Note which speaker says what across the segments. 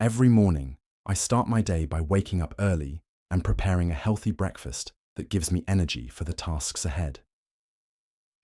Speaker 1: Every morning, I start my day by waking up early and preparing a healthy breakfast that gives me energy for the tasks ahead.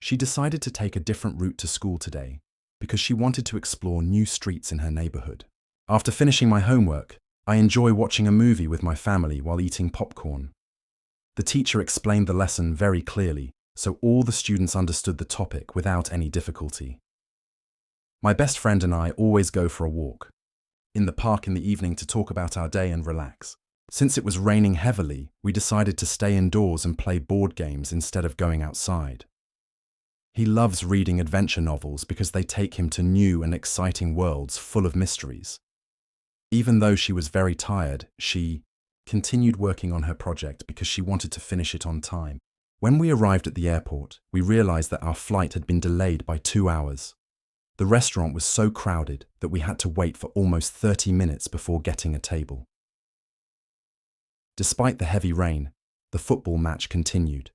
Speaker 1: She decided to take a different route to school today because she wanted to explore new streets in her neighborhood. After finishing my homework, I enjoy watching a movie with my family while eating popcorn. The teacher explained the lesson very clearly, so all the students understood the topic without any difficulty. My best friend and I always go for a walk in the park in the evening to talk about our day and relax. Since it was raining heavily, we decided to stay indoors and play board games instead of going outside. He loves reading adventure novels because they take him to new and exciting worlds full of mysteries. Even though she was very tired, she continued working on her project because she wanted to finish it on time. When we arrived at the airport, we realized that our flight had been delayed by 2 hours. The restaurant was so crowded that we had to wait for almost 30 minutes before getting a table. Despite the heavy rain, the football match continued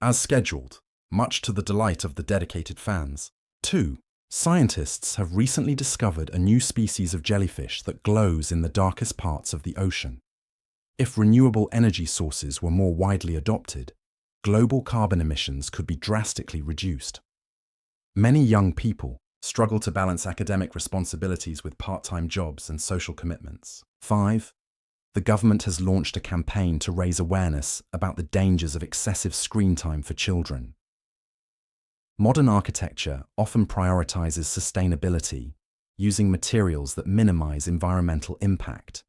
Speaker 1: as scheduled, much to the delight of the dedicated fans. 2. Scientists have recently discovered a new species of jellyfish that glows in the darkest parts of the ocean. If renewable energy sources were more widely adopted, global carbon emissions could be drastically reduced. Many young people struggle to balance academic responsibilities with part-time jobs and social commitments. 5. The government has launched a campaign to raise awareness about the dangers of excessive screen time for children. Modern architecture often prioritizes sustainability, using materials that minimize environmental impact.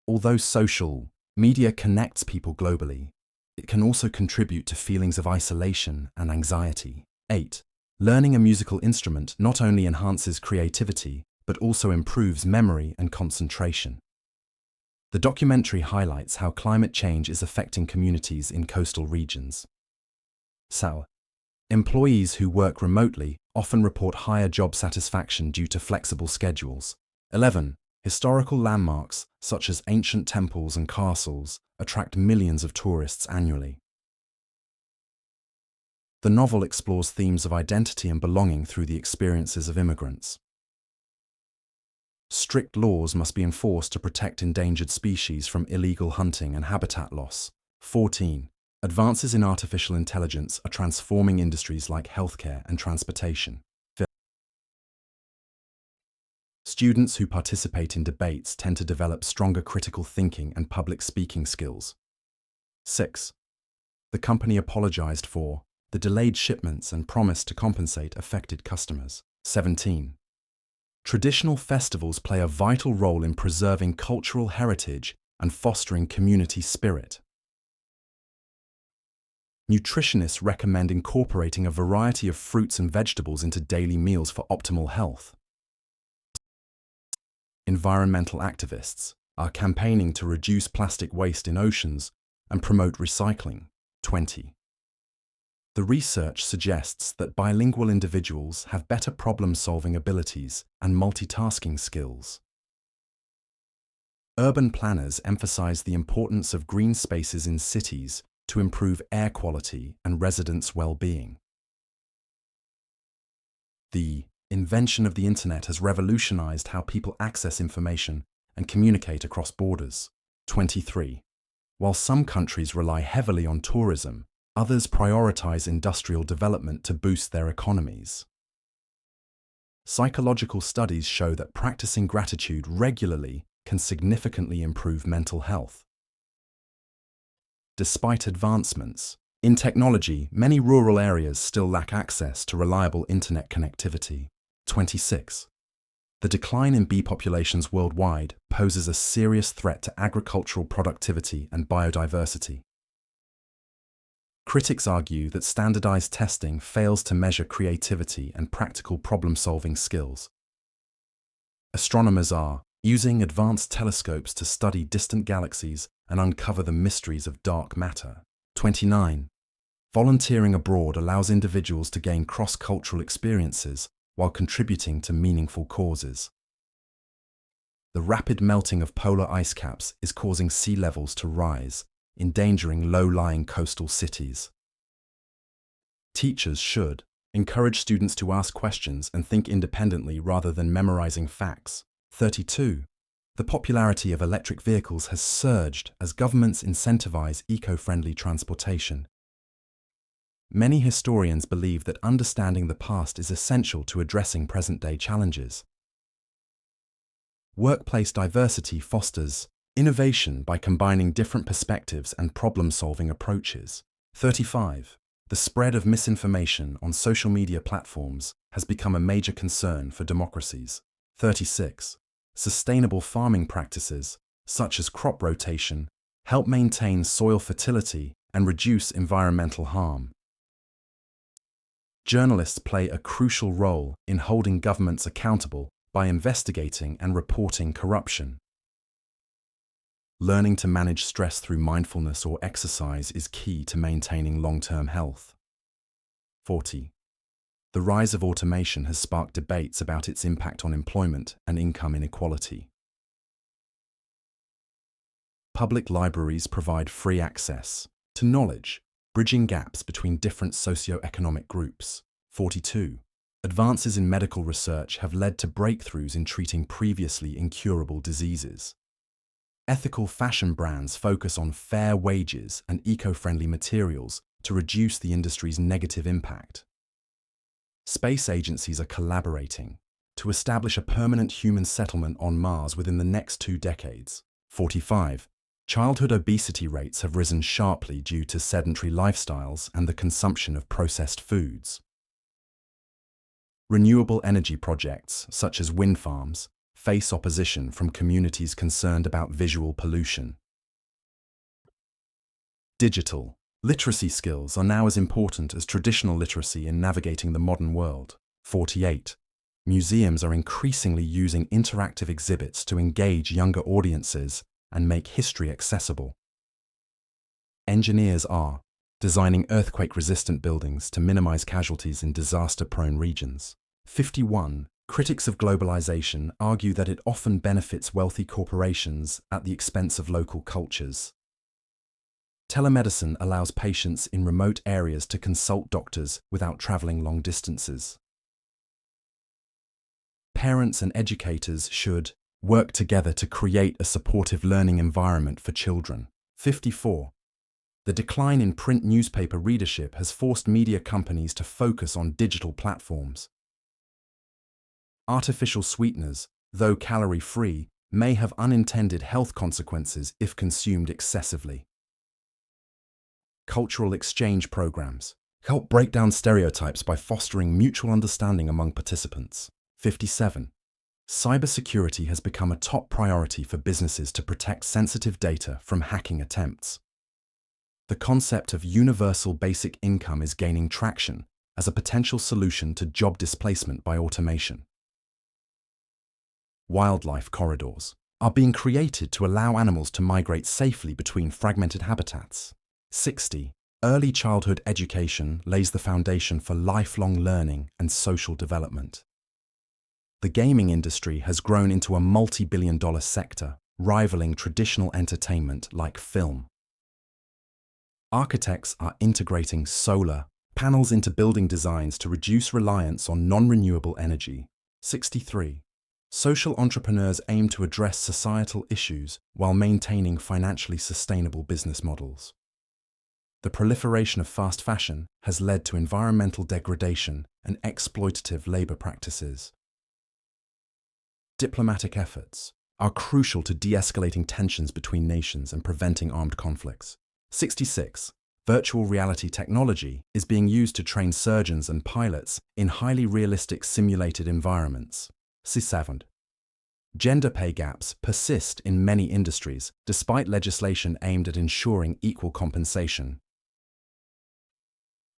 Speaker 1: Although social media connects people globally, it can also contribute to feelings of isolation and anxiety. 8. Learning a musical instrument not only enhances creativity, but also improves memory and concentration. The documentary highlights how climate change is affecting communities in coastal regions. So, employees who work remotely often report higher job satisfaction due to flexible schedules. 11. Historical landmarks, such as ancient temples and castles, attract millions of tourists annually. The novel explores themes of identity and belonging through the experiences of immigrants. Strict laws must be enforced to protect endangered species from illegal hunting and habitat loss. 14. Advances in artificial intelligence are transforming industries like healthcare and transportation. Students who participate in debates tend to develop stronger critical thinking and public speaking skills. 6. The company apologized for the delayed shipments and promised to compensate affected customers. 17. Traditional festivals play a vital role in preserving cultural heritage and fostering community spirit. Nutritionists recommend incorporating a variety of fruits and vegetables into daily meals for optimal health. Environmental activists are campaigning to reduce plastic waste in oceans and promote recycling. 20. The research suggests that bilingual individuals have better problem-solving abilities and multitasking skills. Urban planners emphasize the importance of green spaces in cities to improve air quality and residents' well-being. The invention of the internet has revolutionized how people access information and communicate across borders. 23. While some countries rely heavily on tourism, others prioritize industrial development to boost their economies. Psychological studies show that practicing gratitude regularly can significantly improve mental health. Despite advancements in technology, many rural areas still lack access to reliable internet connectivity. 26. The decline in bee populations worldwide poses a serious threat to agricultural productivity and biodiversity. Critics argue that standardized testing fails to measure creativity and practical problem-solving skills. Astronomers are using advanced telescopes to study distant galaxies and uncover the mysteries of dark matter. 29. Volunteering abroad allows individuals to gain cross-cultural experiences while contributing to meaningful causes. The rapid melting of polar ice caps is causing sea levels to rise, endangering low-lying coastal cities. Teachers should encourage students to ask questions and think independently rather than memorizing facts. 32. The popularity of electric vehicles has surged as governments incentivize eco-friendly transportation. Many historians believe that understanding the past is essential to addressing present-day challenges. Workplace diversity fosters innovation by combining different perspectives and problem-solving approaches. 35. The spread of misinformation on social media platforms has become a major concern for democracies. 36. Sustainable farming practices, such as crop rotation, help maintain soil fertility and reduce environmental harm. Journalists play a crucial role in holding governments accountable by investigating and reporting corruption. Learning to manage stress through mindfulness or exercise is key to maintaining long-term health. 40. The rise of automation has sparked debates about its impact on employment and income inequality. Public libraries provide free access to knowledge, bridging gaps between different socio-economic groups. 42. Advances in medical research have led to breakthroughs in treating previously incurable diseases. Ethical fashion brands focus on fair wages and eco-friendly materials to reduce the industry's negative impact. Space agencies are collaborating to establish a permanent human settlement on Mars within the next 2 decades. 45. Childhood obesity rates have risen sharply due to sedentary lifestyles and the consumption of processed foods. Renewable energy projects, such as wind farms, face opposition from communities concerned about visual pollution. Digital literacy skills are now as important as traditional literacy in navigating the modern world. 48. Museums are increasingly using interactive exhibits to engage younger audiences and make history accessible. Engineers are designing earthquake-resistant buildings to minimize casualties in disaster-prone regions. 51. Critics of globalization argue that it often benefits wealthy corporations at the expense of local cultures. Telemedicine allows patients in remote areas to consult doctors without traveling long distances. Parents and educators should work together to create a supportive learning environment for children. 54. The decline in print newspaper readership has forced media companies to focus on digital platforms. Artificial sweeteners, though calorie-free, may have unintended health consequences if consumed excessively. Cultural exchange programs help break down stereotypes by fostering mutual understanding among participants. 57. Cybersecurity has become a top priority for businesses to protect sensitive data from hacking attempts. The concept of universal basic income is gaining traction as a potential solution to job displacement by automation. Wildlife corridors are being created to allow animals to migrate safely between fragmented habitats. 60. Early childhood education lays the foundation for lifelong learning and social development. The gaming industry has grown into a multi-billion-dollar sector, rivaling traditional entertainment like film. Architects are integrating solar panels into building designs to reduce reliance on non-renewable energy. 63. Social entrepreneurs aim to address societal issues while maintaining financially sustainable business models. The proliferation of fast fashion has led to environmental degradation and exploitative labor practices. Diplomatic efforts are crucial to de-escalating tensions between nations and preventing armed conflicts. 66. Virtual reality technology is being used to train surgeons and pilots in highly realistic simulated environments. 67. Gender pay gaps persist in many industries despite legislation aimed at ensuring equal compensation.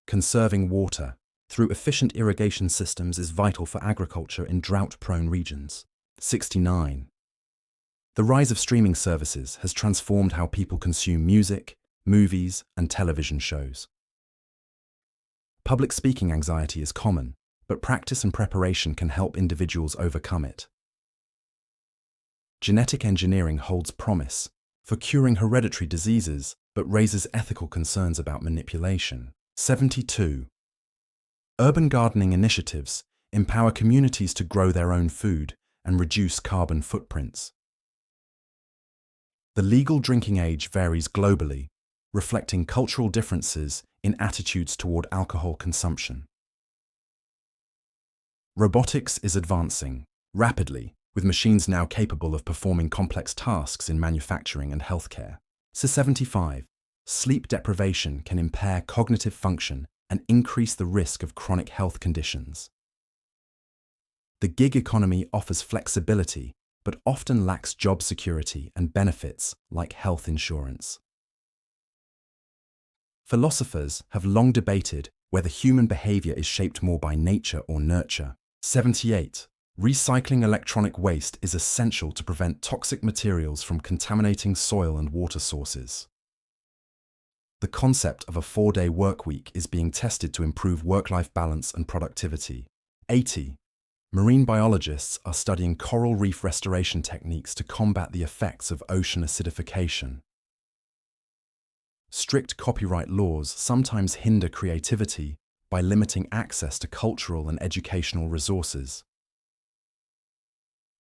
Speaker 1: Conserving water through efficient irrigation systems is vital for agriculture in drought-prone regions. 69. The rise of streaming services has transformed how people consume music, movies, and television shows. Public speaking anxiety is common, but practice and preparation can help individuals overcome it. Genetic engineering holds promise for curing hereditary diseases, but raises ethical concerns about manipulation. 72. Urban gardening initiatives empower communities to grow their own food and reduce carbon footprints. The legal drinking age varies globally, reflecting cultural differences in attitudes toward alcohol consumption. Robotics is advancing rapidly, with machines now capable of performing complex tasks in manufacturing and healthcare. 75. Sleep deprivation can impair cognitive function and increase the risk of chronic health conditions. The gig economy offers flexibility, but often lacks job security and benefits like health insurance. Philosophers have long debated whether human behavior is shaped more by nature or nurture. 78. Recycling electronic waste is essential to prevent toxic materials from contaminating soil and water sources. The concept of a 4-day workweek is being tested to improve work-life balance and productivity. 80. Marine biologists are studying coral reef restoration techniques to combat the effects of ocean acidification. Strict copyright laws sometimes hinder creativity by limiting access to cultural and educational resources.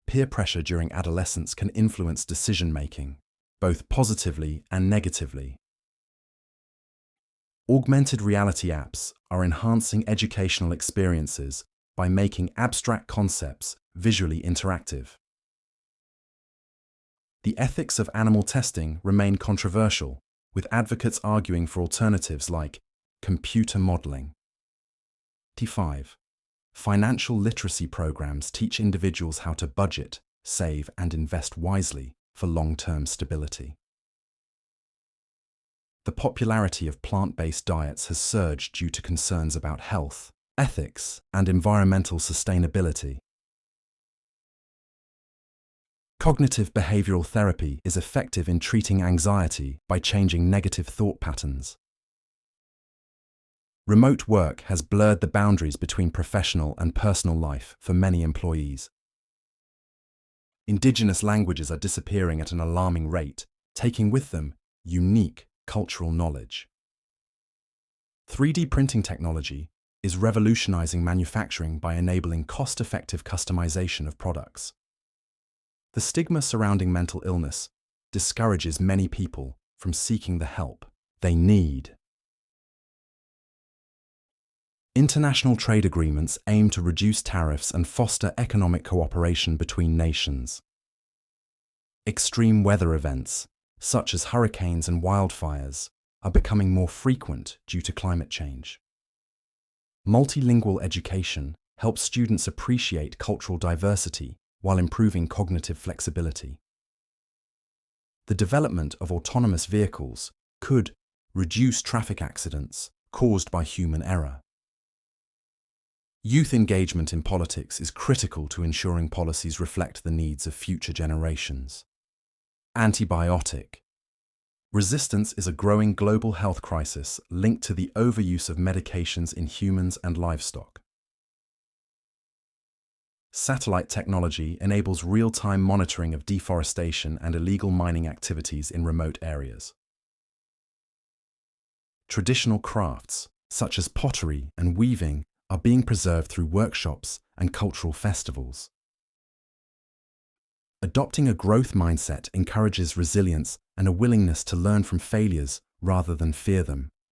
Speaker 1: Peer pressure during adolescence can influence decision-making, both positively and negatively. Augmented reality apps are enhancing educational experiences by making abstract concepts visually interactive. The ethics of animal testing remain controversial, with advocates arguing for alternatives like computer modeling. 5. Financial literacy programs teach individuals how to budget, save, and invest wisely for long-term stability. The popularity of plant-based diets has surged due to concerns about health, ethics, and environmental sustainability. Cognitive behavioral therapy is effective in treating anxiety by changing negative thought patterns. Remote work has blurred the boundaries between professional and personal life for many employees. Indigenous languages are disappearing at an alarming rate, taking with them unique cultural knowledge. 3D printing technology is revolutionizing manufacturing by enabling cost-effective customization of products. The stigma surrounding mental illness discourages many people from seeking the help they need. International trade agreements aim to reduce tariffs and foster economic cooperation between nations. Extreme weather events, such as hurricanes and wildfires, are becoming more frequent due to climate change. Multilingual education helps students appreciate cultural diversity while improving cognitive flexibility. The development of autonomous vehicles could reduce traffic accidents caused by human error. Youth engagement in politics is critical to ensuring policies reflect the needs of future generations. Antibiotic resistance is a growing global health crisis linked to the overuse of medications in humans and livestock. Satellite technology enables real-time monitoring of deforestation and illegal mining activities in remote areas. Traditional crafts, such as pottery and weaving, are being preserved through workshops and cultural festivals. Adopting a growth mindset encourages resilience and a willingness to learn from failures rather than fear them.